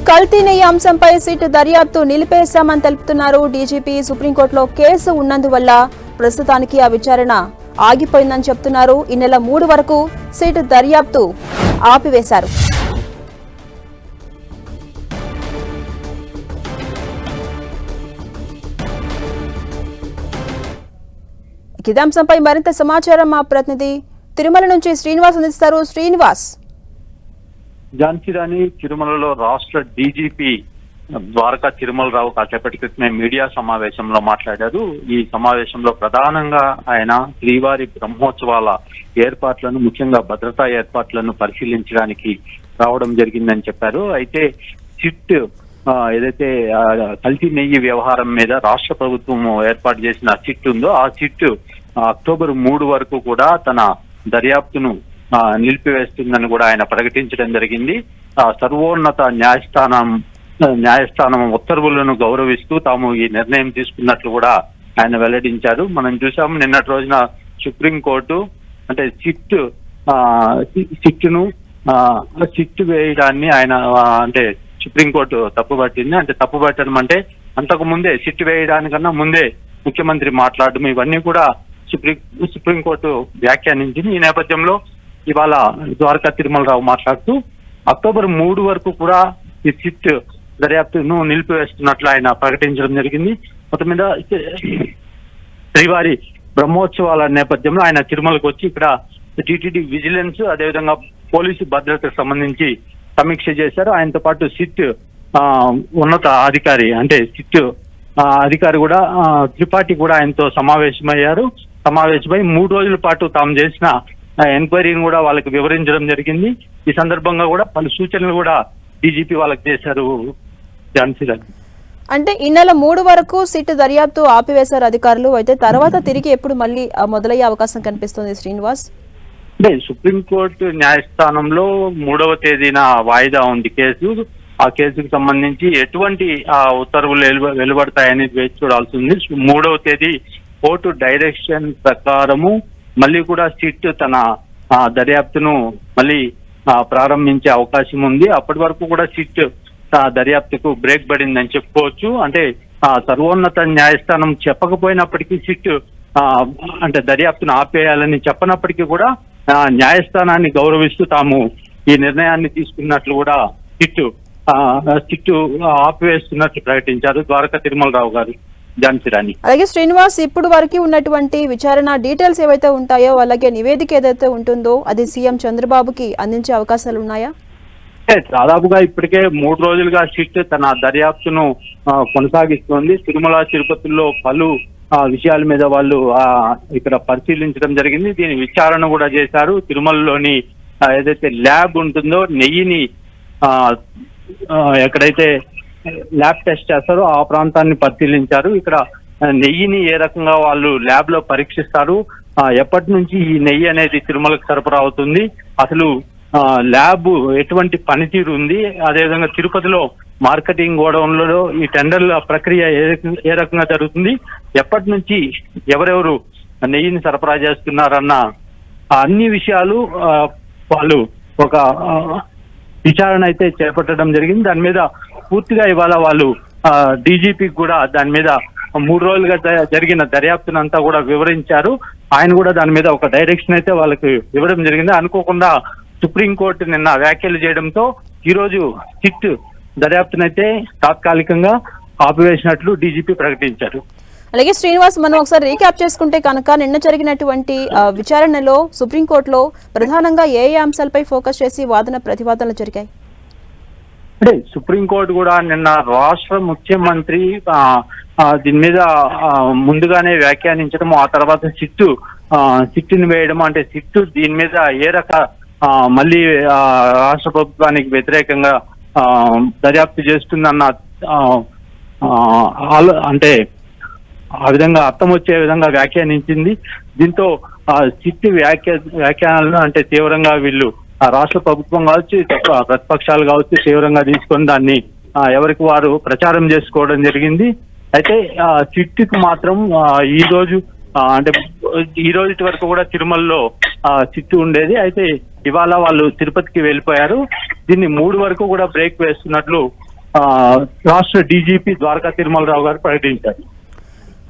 కల్తీ నెయ్యి అంశంపై సిట్ దర్యాప్తు నిలిపేశామని తెలుపుతున్నారు డీజీపీ. సుప్రీంకోర్టులో కేసు ఉన్నందువల్ల ప్రస్తుతానికి ఆ విచారణ ఆగిపోయిందని చెప్తున్నారు. ఈ నెల 3 వరకు సిట్ దర్యాప్తు ఆపివేశారు. ఇదే అంశంపై మరింత సమాచారం మా ప్రతినిధి తిరుమల నుంచి శ్రీనివాస్ అందిస్తారు. శ్రీనివాస్. ఝాన్సీ రాణి, తిరుమలలో రాష్ట్ర డీజీపీ ద్వారకా తిరుమలరావు కాసేపటి క్రితమే మీడియా సమావేశంలో మాట్లాడారు. ఈ సమావేశంలో ప్రధానంగా ఆయన శ్రీవారి బ్రహ్మోత్సవాల ఏర్పాట్లను, ముఖ్యంగా భద్రతా ఏర్పాట్లను పరిశీలించడానికి రావడం జరిగిందని చెప్పారు. అయితే సిట్ ఏదైతే కల్తీ నెయ్యి వ్యవహారం మీద రాష్ట్ర ప్రభుత్వం ఏర్పాటు చేసిన సిట్ ఉందో ఆ సిట్ అక్టోబర్ 3 వరకు కూడా తన దర్యాప్తును నిలిపివేస్తుందని కూడా ఆయన ప్రకటించడం జరిగింది. సర్వోన్నత న్యాయస్థానం ఉత్తర్వులను గౌరవిస్తూ తాము ఈ నిర్ణయం తీసుకున్నట్లు కూడా ఆయన వెల్లడించారు. మనం చూసాము నిన్నటి రోజున సుప్రీంకోర్టు అంటే సిట్ వేయడాన్ని ఆయన అంటే సుప్రీంకోర్టు తప్పుపట్టింది. అంటే తప్పుపట్టడం అంటే అంతకు ముందే సిట్ వేయడానికన్నా ముందే ముఖ్యమంత్రి మాట్లాడడం ఇవన్నీ కూడా సుప్రీంకోర్టు వ్యాఖ్యానించింది. ఈ నేపథ్యంలో ఇవాళ ద్వారకా తిరుమలరావు మాట్లాడుతూ అక్టోబర్ 3 వరకు కూడా ఈ సిట్ దర్యాప్తును నిలిపివేస్తున్నట్లు ఆయన ప్రకటించడం జరిగింది. మొత్తం మీద శ్రీవారి బ్రహ్మోత్సవాల నేపథ్యంలో ఆయన తిరుమలకు వచ్చి ఇక్కడ టీటీడీ విజిలెన్స్ అదేవిధంగా పోలీసు భద్రతకు సంబంధించి సమీక్ష చేశారు. ఆయనతో పాటు సిట్ ఉన్నత అధికారి అంటే సిట్ అధికారి కూడా త్రిపాఠి కూడా ఆయనతో సమావేశమై 3 రోజుల పాటు తాము చేసిన ఎంక్వైరీని కూడా వాళ్ళకి వివరించడం జరిగింది. ఈ సందర్భంగా కూడా పలు సూచనలు కూడా డీజీపీ వాళ్ళకి చేశారు. ఝాన్సీ గారు, అంటే ఈ నెల 3 వరకు సిట్ దర్యాప్తు ఆపివేశారు అధికారులు. అయితే తర్వాత తిరిగి ఎప్పుడు మళ్ళీ మొదలయ్యే అవకాశం కనిపిస్తుంది శ్రీనివాస్? అంటే సుప్రీంకోర్టు న్యాయస్థానంలో 3వ తేదీన వాయిదా ఉంది కేసు. ఆ కేసుకు సంబంధించి ఎటువంటి ఉత్తర్వులు వెలువడతాయని వేచి చూడాల్సి ఉంది. 3వ తేదీ కోర్టు డైరెక్షన్ ప్రకారము మళ్ళీ కూడా సిట్ తన దర్యాప్తును మళ్ళీ ప్రారంభించే అవకాశం ఉంది. అప్పటి వరకు కూడా సిట్ దర్యాప్తుకు బ్రేక్ పడిందని చెప్పుకోవచ్చు. అంటే సర్వోన్నత న్యాయస్థానం చెప్పకపోయినప్పటికీ సిట్ అంటే దర్యాప్తును ఆపేయాలని చెప్పనప్పటికీ కూడా న్యాయస్థానాన్ని గౌరవిస్తూ తాము ఈ నిర్ణయాన్ని తీసుకున్నట్లు కూడా సిట్ ఆపివేస్తున్నట్లు ప్రకటించారు ద్వారకా తిరుమలరావు గారు. ఝాన్సీ రాణి, అలాగే శ్రీనివాస్, ఇప్పుడు వరకు ఉన్నటువంటి విచారణ డీటెయిల్స్ ఏవైతే ఉంటాయో అలాగే నివేదిక ఏదైతే ఉంటుందో అది సీఎం చంద్రబాబుకి అందించే అవకాశాలు ఉన్నాయా? దాదాపుగా ఇప్పటికే 3 రోజులుగా సిట్ తన దర్యాప్తును కొనసాగిస్తోంది. తిరుమల తిరుపతిలో పలు విషయాల మీద వాళ్ళు ఇక్కడ పరిశీలించడం జరిగింది. దీని విచారణ కూడా చేశారు. తిరుమలలోని ఏదైతే ల్యాబ్ ఉంటుందో నెయ్యిని ఎక్కడైతే ల్యాబ్ టెస్ట్ చేస్తారో ఆ ప్రాంతాన్ని పరిశీలించారు. ఇక్కడ నెయ్యిని ఏ రకంగా వాళ్ళు ల్యాబ్ లో పరీక్షిస్తారు, ఎప్పటి నుంచి ఈ నెయ్యి అనేది తిరుమలకు సరఫరా అవుతుంది, అసలు ల్యాబ్ ఎటువంటి పనితీరు ఉంది, అదేవిధంగా తిరుపతిలో మార్కెటింగ్ గోడౌన్లలో ఈ టెండర్ల ప్రక్రియ ఏ రకంగా జరుగుతుంది, ఎప్పటి నుంచి ఎవరెవరు నెయ్యిని సరఫరా చేస్తున్నారన్న అన్ని విషయాలు వాళ్ళు ఒక విచారణ అయితే చేపట్టడం జరిగింది. దాని మీద పూర్తిగా ఇవాళ వాళ్ళు డీజీపీకి కూడా దాని మీద 3 రోజులుగా జరిగిన దర్యాప్తునంతా కూడా వివరించారు. ఆయన కూడా దాని మీద ఒక డైరెక్షన్ అయితే వాళ్ళకి ఇవ్వడం జరిగింది. అనుకోకుండా సుప్రీంకోర్టు నిన్న వ్యాఖ్యలు చేయడంతో ఈరోజు సిట్ దర్యాప్తునైతే తాత్కాలికంగా ఆపివేసినట్లు డీజీపీ ప్రకటించారు. అలాగే శ్రీనివాస్, మనం ఒకసారి రీక్యాప్ చేసుకుంటే కనుక నిన్న జరిగినటువంటి విచారణలో సుప్రీంకోర్టులో ప్రధానంగా ఏ అంశాలపై ఫోకస్ చేసి వాదన ప్రతివాదనలు జరిగాయి? అంటే సుప్రీంకోర్టు కూడా నిన్న రాష్ట్ర ముఖ్యమంత్రి దీని మీద ముందుగానే వ్యాఖ్యానించడం, ఆ తర్వాత సిట్టుని వేయడం, అంటే సిట్టు దీని మీద ఏ మళ్ళీ రాష్ట్ర ప్రభుత్వానికి వ్యతిరేకంగా దర్యాప్తు చేస్తుందన్న అంటే ఆ విధంగా అర్థం వచ్చే విధంగా వ్యాఖ్యానించింది. దీంతో సిట్టు వ్యాఖ్యానాలను అంటే తీవ్రంగా వీళ్ళు రాష్ట్ర ప్రభుత్వం కావచ్చు, ప్రతిపక్షాలు కావచ్చు తీవ్రంగా తీసుకొని దాన్ని ఎవరికి వారు ప్రచారం చేసుకోవడం జరిగింది. అయితే సిట్టుకు మాత్రం ఈ రోజు అంటే ఈ రోజు వరకు కూడా తిరుమలలో సిట్టు ఉండేది. అయితే ఇవాళ వాళ్ళు తిరుపతికి వెళ్ళిపోయారు. దీన్ని 3 వరకు కూడా బ్రేక్ వేస్తున్నట్లు రాష్ట్ర డీజీపీ ద్వారకా తిరుమలరావు గారు ప్రకటించారు.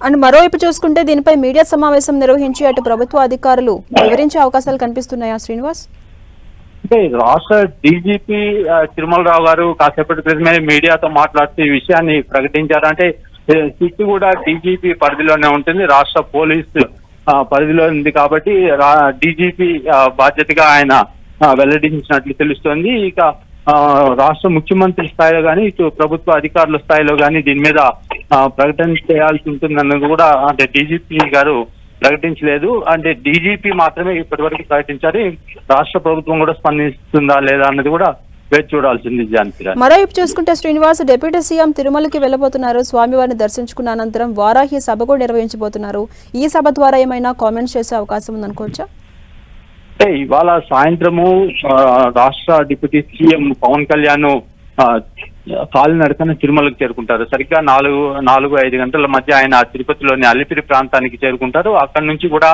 అండ్ మరోవైపు చూసుకుంటే దీనిపై మీడియా సమావేశం నిర్వహించి అటు ప్రభుత్వ అధికారులు వివరించే అవకాశాలు కనిపిస్తున్నాయా శ్రీనివాస్? అంటే రాష్ట్ర డీజీపీ తిరుమలరావు గారు కాసేపటి క్రితమే మీడియాతో మాట్లాడుతూ ఈ విషయాన్ని ప్రకటించారు. అంటే సిట్ కూడా డీజీపీ పరిధిలోనే ఉంటుంది, రాష్ట్ర పోలీసు పరిధిలో ఉంది కాబట్టి డీజీపీ బాధ్యతగా ఆయన వెల్లడించినట్లు తెలుస్తోంది. ఇక రాష్ట్ర ముఖ్యమంత్రి స్థాయిలో కానీ ఇటు ప్రభుత్వ అధికారుల స్థాయిలో కానీ దీని మీద ప్రకటన చేయాల్సి ఉంటుందన్నది కూడా అంటే డీజీపీ గారు ప్రకటించలేదు. అంటే డీజీపీ మాత్రమే ఇప్పటివరకు ప్రకటించారు. రాష్ట్ర ప్రభుత్వం కూడా స్పందిస్తుందా లేదా అన్నది కూడా వేచి చూడాల్సింది. మరోవైపు చూసుకుంటే శ్రీనివాస్, డిప్యూటీ సీఎం తిరుమలకి వెళ్లబోతున్నారు. స్వామివారిని దర్శించుకున్న అనంతరం వారాహి సభ కూడా నిర్వహించబోతున్నారు. ఈ సభ ద్వారా ఏమైనా కామెంట్స్ చేసే అవకాశం ఉందనుకోవచ్చా? అంటే ఇవాళ సాయంత్రము రాష్ట్ర డిప్యూటీ సీఎం పవన్ కళ్యాణ్ కాలినడకన తిరుమలకు చేరుకుంటారు. సరిగ్గా 4-5 గంటల మధ్య ఆయన తిరుపతిలోని అలిపిరి ప్రాంతానికి చేరుకుంటారు. అక్కడి నుంచి కూడా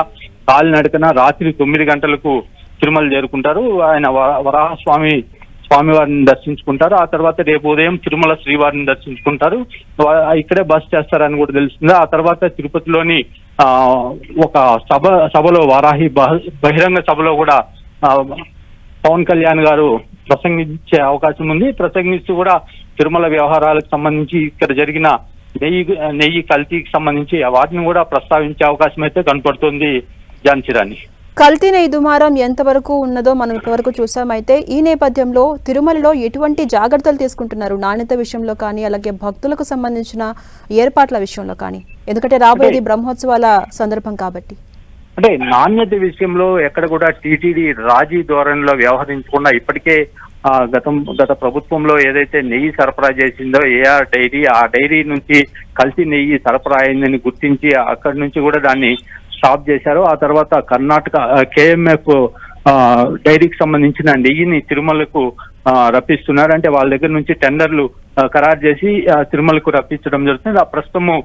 కాలినడకన రాత్రి 9 గంటలకు తిరుమల చేరుకుంటారు. ఆయన స్వామివారిని దర్శించుకుంటారు. ఆ తర్వాత రేపు ఉదయం తిరుమల శ్రీవారిని దర్శించుకుంటారు. ఇక్కడే బస చేస్తారని కూడా తెలుస్తుంది. ఆ తర్వాత తిరుపతిలోని ఒక సభలో వారాహి బహిరంగ సభలో కూడా పవన్ కళ్యాణ్ గారు ప్రసంగించే అవకాశం ఉంది. ప్రసంగిస్తూ కూడా తిరుమల వ్యవహారాలకు సంబంధించి ఇక్కడ జరిగిన నెయ్యి కల్తీకి సంబంధించి వాటిని కూడా ప్రస్తావించే అవకాశం అయితే కనపడుతుంది. ఝాన్సీ. కల్తీ నెయ్యి దుమారం ఎంతవరకు ఉన్నదో మనం ఇప్పటివరకు చూసామైతే ఈ నేపథ్యంలో తిరుమలలో ఎటువంటి జాగ్రత్తలు తీసుకుంటున్నారు నాణ్యత విషయంలో కానీ, అలాగే భక్తులకు సంబంధించిన ఏర్పాట్ల విషయంలో కానీ? ఎందుకంటే రాబోయేది బ్రహ్మోత్సవాల సందర్భం కాబట్టి. అంటే నాణ్యత విషయంలో ఎక్కడ కూడా టీటీడీ రాజీ ధోరణిలో వ్యవహరించకుండా ఇప్పటికే గత ప్రభుత్వంలో ఏదైతే నెయ్యి సరఫరా చేసిందో ఏఆర్ డైరీ, ఆ డైరీ నుంచి కల్తీ నెయ్యి సరఫరా అయిందని గుర్తించి అక్కడి నుంచి కూడా దాన్ని స్టాప్ చేశారు. ఆ తర్వాత కర్ణాటక కేఎంఎఫ్ డైరీకి సంబంధించిన నెయ్యిని తిరుమలకు రప్పిస్తున్నారు. అంటే వాళ్ళ దగ్గర నుంచి టెండర్లు ఖరారు చేసి తిరుమలకు రప్పించడం జరుగుతుంది. ఆ ప్రస్తుతము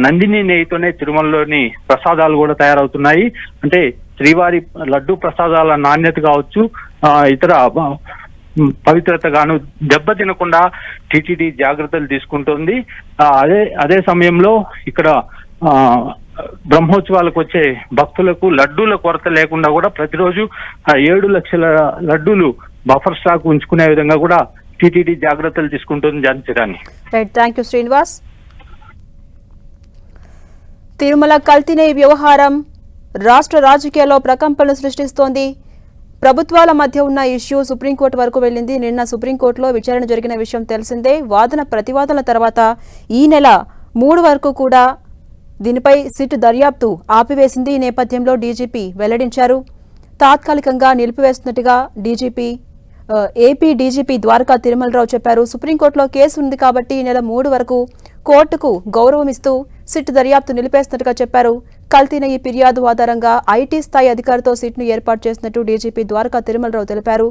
నందిని నెయ్యితోనే తిరుమలలోని ప్రసాదాలు కూడా తయారవుతున్నాయి. అంటే శ్రీవారి లడ్డు ప్రసాదాల నాణ్యత కావచ్చు, ఇతర పవిత్రత గాను దెబ్బతినకుండా టీటీడీ జాగ్రత్తలు తీసుకుంటుంది. అదే సమయంలో ఇక్కడ బ్రహ్మోత్సవాలకు వచ్చే భక్తులకు లడ్డూల కొరత లేకుండా కూడా ప్రతిరోజు 7 లక్షల లడ్డూలు బఫర్ స్టాక్ ఉంచుకునే విధంగా కూడా టీటీడీ జాగ్రత్తలు తీసుకుంటుంది. Jhansi. Right, thank you Srinivas. Tirumala కల్తీ నెయ్యి వ్యవహారం రాష్ట్ర రాజకీయాల్లో ప్రకంపనలు సృష్టిస్తోంది. ప్రభుత్వాల మధ్య ఉన్న ఇష్యూ సుప్రీంకోర్టు వరకు వెళ్లింది. నిన్న సుప్రీంకోర్టులో విచారణ జరిగిన విషయం తెలిసిందే. వాదన ప్రతివాదనల తర్వాత ఈ నెల 3 వరకు కూడా దీనిపై సిట్ దర్యాప్తు ఆపివేసింది. ఈ నేపథ్యంలో డీజీపీ వెల్లడించారు. తాత్కాలికంగా నిలిపివేస్తున్నట్టుగా ఏపీ డీజీపీ ద్వారకా తిరుమలరావు చెప్పారు. సుప్రీంకోర్టులో కేసు ఉంది కాబట్టి ఈ నెల 3 వరకు కోర్టుకు గౌరవం ఇస్తూ సిట్ దర్యాప్తు నిలిపేస్తున్నట్టుగా చెప్పారు. కల్తీ నెయ్యి ఫిర్యాదు ఆధారంగా ఐటీ స్థాయి అధికారితో సిట్ను ఏర్పాటు చేసినట్టు డీజీపీ ద్వారకా తిరుమలరావు తెలిపారు.